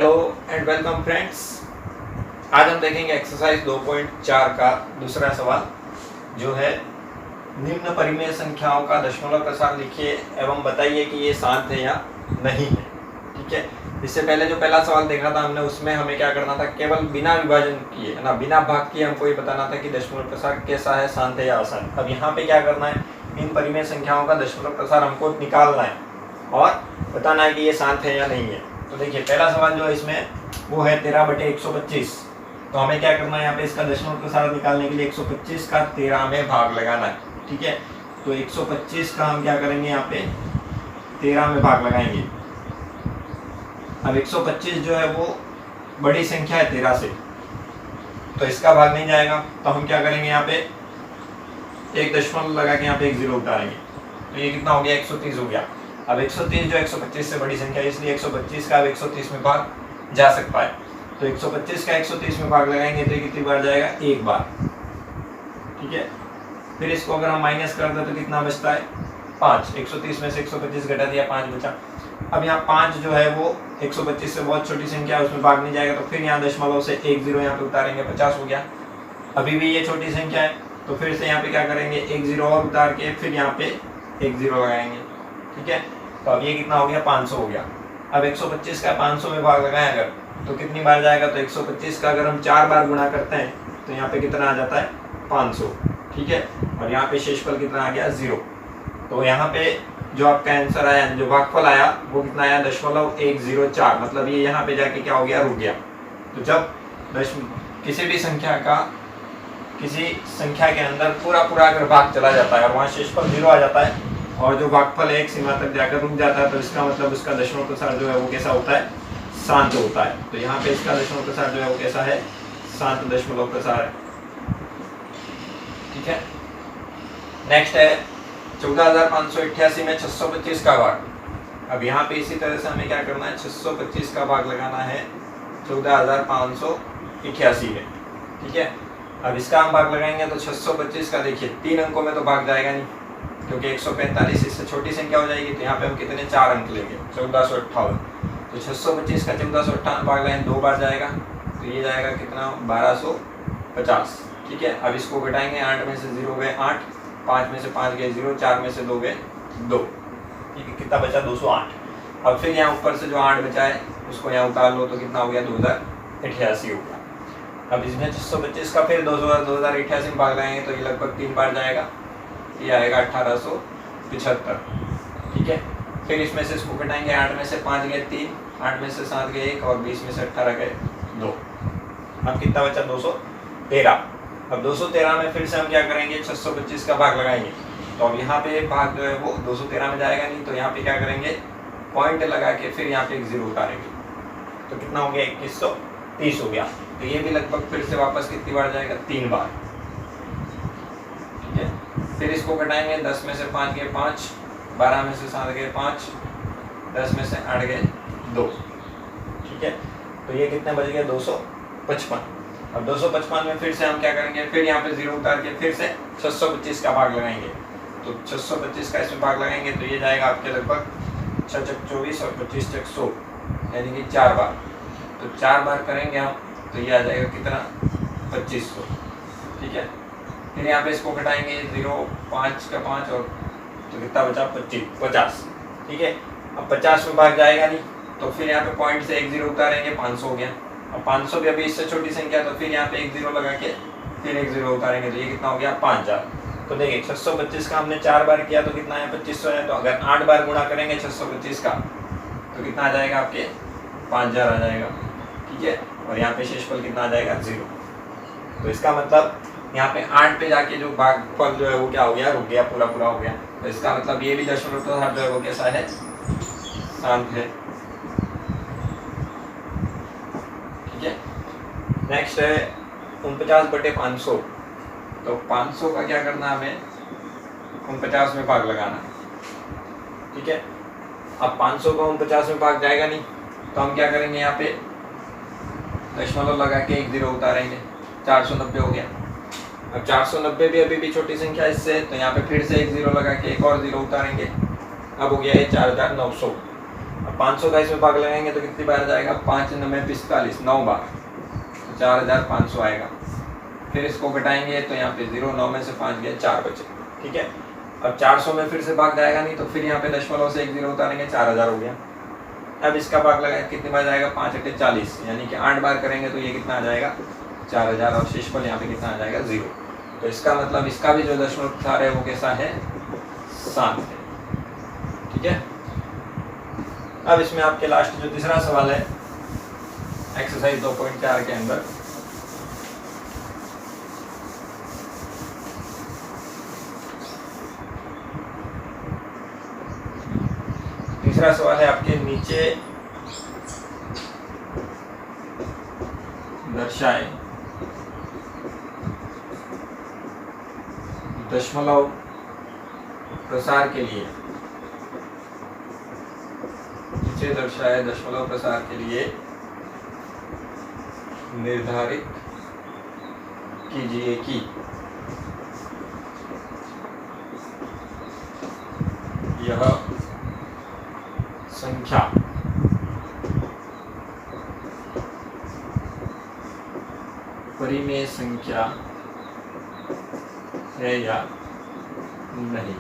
Hello and welcome friends. आज हम देखेंगे एक्सरसाइज 2.4 का दूसरा सवाल जो है निम्न परिमेय संख्याओं का दशमलव प्रसार लिखिए एवं बताइए कि ये शांत है या नहीं है। ठीक है, इससे पहले जो पहला सवाल देखा था हमने, उसमें हमें क्या करना था, केवल बिना विभाजन किए है ना, बिना भाग किए हमको ये बताना था कि दशमलव प्रसार कैसा है, शांत है या अशांत। अब यहाँ पे क्या करना है, इन परिमेय संख्याओं का दशमलव प्रसार हमको निकालना है और बताना है कि ये शांत है या नहीं है। तो देखिए पहला सवाल जो है इसमें वो है 13/125। तो हमें क्या करना है, यहाँ पे इसका दशमलव प्रसार निकालने के लिए 125 का 13 में भाग लगाना है। ठीक है, तो 125 का हम क्या करेंगे, यहाँ पे 13 में भाग लगाएंगे। अब 125 जो है वो बड़ी संख्या है 13 से, तो इसका भाग नहीं जाएगा। तो हम क्या करेंगे, यहाँ पे एक दशमलव लगा के यहाँ पे एक जीरो उतारेंगे। तो ये कितना हो गया, 130 हो गया। अब 130 जो 125 से बड़ी संख्या है, इसलिए 125 का अब 130 में भाग जा सकता है। तो 125 का 130 में भाग लगाएंगे तो ये कितनी बार जाएगा, एक बार। ठीक है, फिर इसको अगर हम माइनस कर दें तो कितना बचता है, 5। 130 में से 125 घटा दिया, 5 बचा। अब यहाँ 5 जो है वो 125 से बहुत छोटी संख्या है, उसमें भाग नहीं जाएगा। तो फिर यहाँ दशमलव से एक जीरो यहाँ पे उतारेंगे, 50 हो गया। अभी भी ये छोटी संख्या है, तो फिर से यहाँ पे क्या करेंगे, एक जीरो और उतार के फिर यहाँ पे एक जीरो लगाएंगे। ठीक है, तो अब ये कितना हो गया, 500 हो गया। अब 125 का 500 में भाग लगाएं अगर, तो कितनी बार जाएगा, तो 125 का अगर हम 4 बार गुणा करते हैं तो यहाँ पे कितना आ जाता है, 500। ठीक है, और यहाँ पे शेषफल कितना आ गया, 0। तो यहाँ पे जो आपका आंसर आया, जो भागफल आया वो कितना आया, 0.104। मतलब ये यहाँ पे जाके क्या हो गया, रुक गया। तो जब किसी भी संख्या का किसी संख्या के अंदर पूरा अगर भाग चला जाता है और वहाँ शेषफल 0 आ जाता है और जो भागफल एक सीमा तक जाकर रुक जाता है, तो इसका मतलब उसका दशमलव प्रसार जो है वो कैसा होता है, शांत होता है। तो यहाँ पे इसका दशमलव प्रसार जो है वो कैसा है, शांत दशमलव प्रसार है। ठीक है, नेक्स्ट है 14,588 में 625 का भाग। अब यहाँ पे इसी तरह से हमें क्या करना है, 625 का भाग लगाना है 14,588 में। ठीक है, अब इसका हम भाग लगाएंगे तो 625 का देखिए 3 अंकों में तो भाग जाएगा नहीं, क्योंकि 145 इससे छोटी संख्या हो जाएगी। तो यहाँ पे हम कितने, 4 अंक लेंगे, 1458। तो 625 का 1458 भाग लगाएंगे, 2 बार जाएगा, तो ये जाएगा कितना, 1250। ठीक है, अब इसको घटाएंगे, 8 में से 0 गए 8, 5 में से 5 गए 0, 4 में से 2 गए 2। ठीक है, कितना बचा, 208। अब फिर यहाँ ऊपर से जो 8 बचा है उसको यहाँ उतार लो, तो कितना हो गया, 2088 हो गया। अब इसमें 625 का फिर 2088 में भाग लगाएंगे तो ये लगभग 3 बार जाएगा, ये आएगा 1875। ठीक है, फिर इसमें से इसको घटाएंगे, 8 में से 5 गए 3, 8 में से 7 गए 1 और 20 में से 18 गए 2। अब कितना बचा, 213। अब 213 में फिर से हम क्या करेंगे, 625 का भाग लगाएंगे। तो अब यहाँ पे भाग जो है वो 213 में जाएगा नहीं, तो यहाँ पे क्या करेंगे, पॉइंट लगा के फिर यहाँ पे एक जीरो उतारेंगे। तो कितना हो गया, 2130 हो गया। तो ये भी लगभग फिर से वापस कितनी बार जाएगा, 3 बार। ठीक है, फिर इसको घटाएंगे, 10 में से 5 गए 5, 12 में से 7 गए 5, 10 में से 8 गए 2। ठीक है, तो ये कितने बच गए, 255। अब 255 में फिर से हम क्या करेंगे, फिर यहाँ पे जीरो उतार के फिर से 625 का भाग लगाएंगे। तो 625 का इसमें भाग लगाएंगे तो ये जाएगा आपके लगभग 6 चक 24 और 25 चक 100, यानी कि 4 बार। तो 4 बार करेंगे हम तो ये आ जाएगा कितना, 2500। ठीक है, फिर यहाँ पे इसको घटाएंगे, 0 5 का 5 और तो कितना बचा, 50। ठीक है, अब 50 में भाग जाएगा नहीं, तो फिर यहाँ पे पॉइंट से एक जीरो उतारेंगे, 500 हो गया। अब 500 भी अभी इससे छोटी संख्या, तो फिर यहाँ पे एक जीरो लगा के फिर एक जीरो उतारेंगे, तो ये कितना हो गया, 5000। तो देखिए 625 का हमने 4 बार किया तो कितना है, 2500 है। तो अगर 8 बार गुणा करेंगे 625 का तो कितना आ जाएगा, आपके 5000 आ जाएगा। ठीक है, और यहाँ पे शेषफल कितना आ जाएगा, 0। तो इसका मतलब यहाँ पे 8 पे जाके जो भागफल जो है वो क्या हो गया, रुक गया, पूरा हो गया। तो इसका मतलब ये भी दशमलव प्रसार जो है वो कैसा है, शांत है। ठीक है, नेक्स्ट है 49/500। तो 500 का क्या करना है, हमें 49 में भाग लगाना है। ठीक है, अब 500 को 49 में भाग जाएगा नहीं, तो हम क्या करेंगे, यहाँ पे दशमलव लगा के एक जीरो उतारेंगे, 490 हो गया। अब 490 भी अभी भी छोटी संख्या इससे, तो यहाँ पे फिर से एक जीरो लगा के एक और जीरो उतारेंगे। अब हो गया ये 4900। अब 500 का इसमें भाग लगाएंगे तो कितनी बार जाएगा, 5 9 45, 9 बार, तो 4500 आएगा। फिर इसको घटाएंगे तो यहाँ पे 0, 9 में से 5 गया, 4 बचे। ठीक है, अब 400 में फिर से भाग जाएगा नहीं, तो फिर यहाँ पे दशमलव से 1 0 उतारेंगे, 4000 हो गया। अब इसका भाग लगाए कितनी बार जाएगा, 5 8 40, यानी कि 8 बार करेंगे तो ये कितना आ जाएगा, 4000, और शेषफल यहाँ पे कितना आ जाएगा, 0। तो इसका मतलब इसका भी जो दशमलव प्रसार है वो कैसा है, शांत है। ठीक है, अब इसमें आपके लास्ट जो तीसरा सवाल है एक्सरसाइज 2.4 के अंदर, तीसरा सवाल है आपके नीचे दर्शाए दशमलव प्रसार के लिए, नीचे दर्शाए दशमलव प्रसार के लिए निर्धारित कीजिए कि यह संख्या परिमेय संख्या है या नहीं।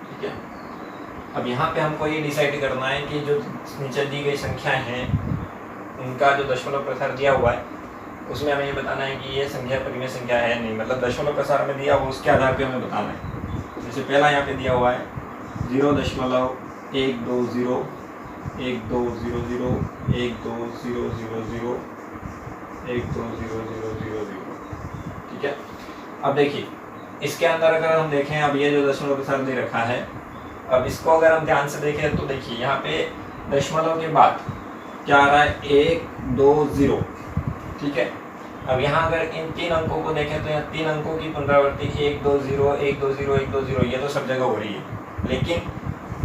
ठीक है, अब यहाँ पे हमको ये डिसाइड करना है कि जो नीचे दी गई संख्याएं हैं उनका जो दशमलव प्रसार दिया हुआ है उसमें हमें ये बताना है कि ये संख्या परिमेय संख्या है नहीं, मतलब दशमलव प्रसार में दिया हुआ उसके आधार पे हमें बताना है। जैसे पहला यहाँ पे दिया हुआ है 0.1200 1200 120000 120000। ठीक है, अब देखिए इसके अंदर अगर हम देखें, अब ये जो दशमलव प्रसार दे रखा है, अब इसको अगर हम ध्यान से देखें तो देखिए यहाँ पे दशमलव के बाद क्या आ रहा है, 1 2 0। ठीक है, अब यहाँ अगर इन 3 अंकों को देखें तो यहाँ 3 अंकों की पुनरावृत्ति 1 2 0 1 2 0 1 2 0 ये तो सब जगह हो रही है, लेकिन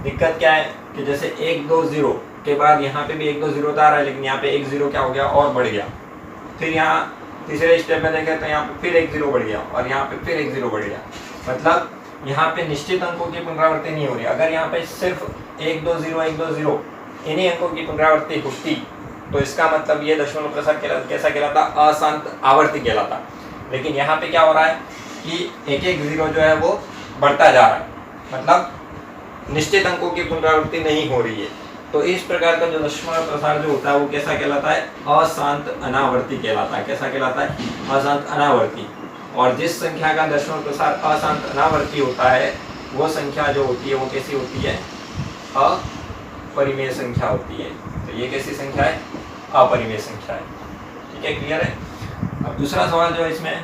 दिक्कत क्या है कि जैसे 1 2 0 के बाद यहाँ पे भी 1 2 0 आ रहा है, लेकिन यहाँ पे 1 0 क्या हो गया और बढ़ गया। फिर यहाँ तीसरे स्टेप में देखें तो यहाँ पे फिर 1 0 बढ़ गया और यहाँ पे फिर 1 0 बढ़ गया, मतलब यहाँ पे निश्चित अंकों की पुनरावृत्ति नहीं हो रही। अगर यहाँ पे सिर्फ 1 2 0 1 2 0 इन्हीं अंकों की पुनरावृत्ति होती तो इसका मतलब ये दशमलव प्रसार कैसा कहलाता, अशांत आवर्ती कहलाता। लेकिन यहाँ पे क्या हो रहा है कि एक एक 0 जो है वो बढ़ता जा रहा है, मतलब निश्चित अंकों की पुनरावृत्ति नहीं हो रही है। तो इस प्रकार का जो दशमलव प्रसार जो होता है वो कैसा कहलाता है, अशांत अनावर्ती कहलाता है। कैसा कहलाता है, अशांत अनावर्ती। और जिस संख्या का दशमलव प्रसार अशांत अनावर्ती होता है वो संख्या जो होती है वो कैसी होती है, अपरिमेय संख्या होती है। तो ये कैसी संख्या है, अपरिमेय संख्या है। ठीक है, क्लियर है। अब दूसरा सवाल जो है इसमें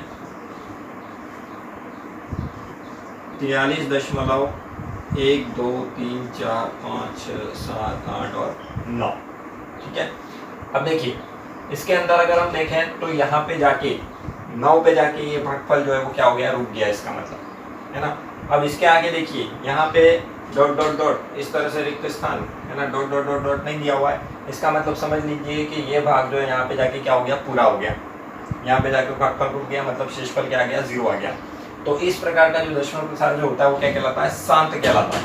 43.1 2 3 4 5 6 7 8 और 9। ठीक है, अब देखिए इसके अंदर अगर हम देखें तो यहाँ पे जाके 9 पे जाके ये भागफल जो है वो क्या हो गया, रुक गया, इसका मतलब है ना। अब इसके आगे देखिए यहाँ पे डॉट डॉट डॉट इस तरह से रिक्त स्थान है ना, डॉट डॉट डॉट डॉट नहीं दिया हुआ है, इसका मतलब समझ लीजिए कि ये भाग जो है यहाँ पे जाके क्या हो गया, पूरा हो गया। यहाँ पे जाके भागफल रुक गया, मतलब शेषफल क्या आ गया, 0 आ गया। तो इस प्रकार का जो दशमलव प्रसार जो होता है वो क्या कहलाता है, शांत कहलाता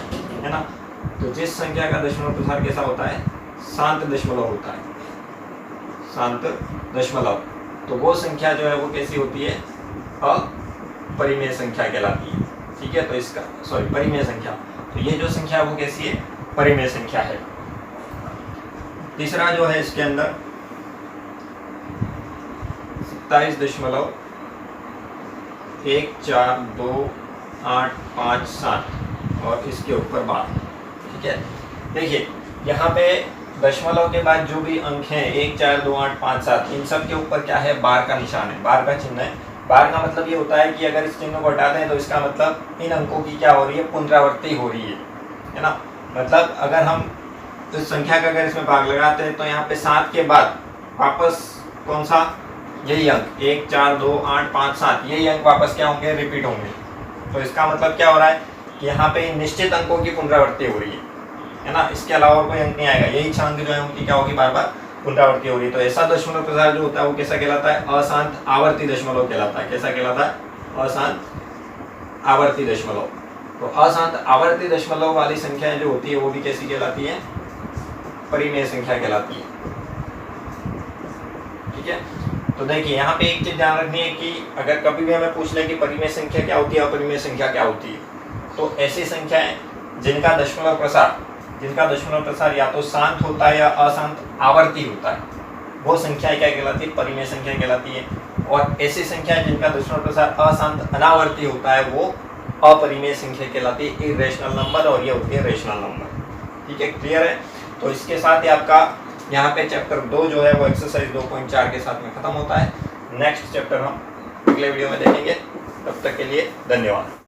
है ना। तो जिस संख्या का दशमलव प्रसार कैसा होता है, शांत दशमलव होता है, शांत दशमलव, तो वो संख्या जो है वो कैसी होती है, अपरिमेय संख्या कहलाती है। ठीक है, तो इसका परिमेय संख्या, तो ये जो संख्या वो कैसी है, परिमेय संख्या है। तीसरा जो है इसके अंदर 27.14285 और इसके ऊपर 12। ठीक है, देखिए यहाँ पे दशमलव के बाद जो भी अंक हैं 1 4 2 8 5 7 इन सब के ऊपर क्या है, बार का निशान है, बार का चिन्ह है। बार का मतलब ये होता है कि अगर इस चिन्ह को हटा दें तो इसका मतलब इन अंकों की क्या हो रही है, पुनरावृत्ति हो रही है ना। मतलब अगर हम इस संख्या का अगर इसमें भाग लगाते हैं तो यहाँ पे 7 के बाद वापस कौन सा, यही अंक 1 4 2 8 5 7 यही अंक वापस क्या होंगे, रिपीट होंगे। तो इसका मतलब क्या हो रहा है कि यहाँ पे निश्चित अंकों की पुनरावृत्ति हो रही है ना, इसके अलावा कोई अंक नहीं आएगा, यही 6 अंक जो है उनकी क्या होगी, बार बार पुनरावृत्ति हो रही है। तो ऐसा दशमलव प्रसार जो होता है वो कैसा कहलाता है, अशांत आवर्ती दशमलव कहलाता है। कैसा कहलाता है, अशांत आवर्ती दशमलव। तो अशांत आवर्ती दशमलव वाली संख्याएं जो होती है वो भी कैसी कहलाती है, परिमेय संख्या कहलाती है। ठीक है, तो देखिए यहाँ पे एक चीज ध्यान रखनी है कि अगर कभी भी हमें पूछ ले कि परिमेय संख्या क्या होती है, अपरिमेय संख्या क्या होती है, तो ऐसी संख्याएं जिनका दशमलव प्रसार या तो शांत होता है या अशांत आवर्ती होता है, वो संख्याएं क्या कहलाती है, परिमेय संख्या कहलाती है। और ऐसी संख्याएं जिनका दशमलव प्रसार अशांत अनावर्ती होता है, वो अपरिमेय संख्या कहलाती है, इरेशनल नंबर, और ये होती है रेशनल नंबर। ठीक है, क्लियर है। तो इसके साथ ही आपका यहाँ पे चैप्टर 2 जो है वो एक्सरसाइज 2.4 के साथ में खत्म होता है। नेक्स्ट चैप्टर हम अगले वीडियो में देखेंगे। तब तक के लिए धन्यवाद।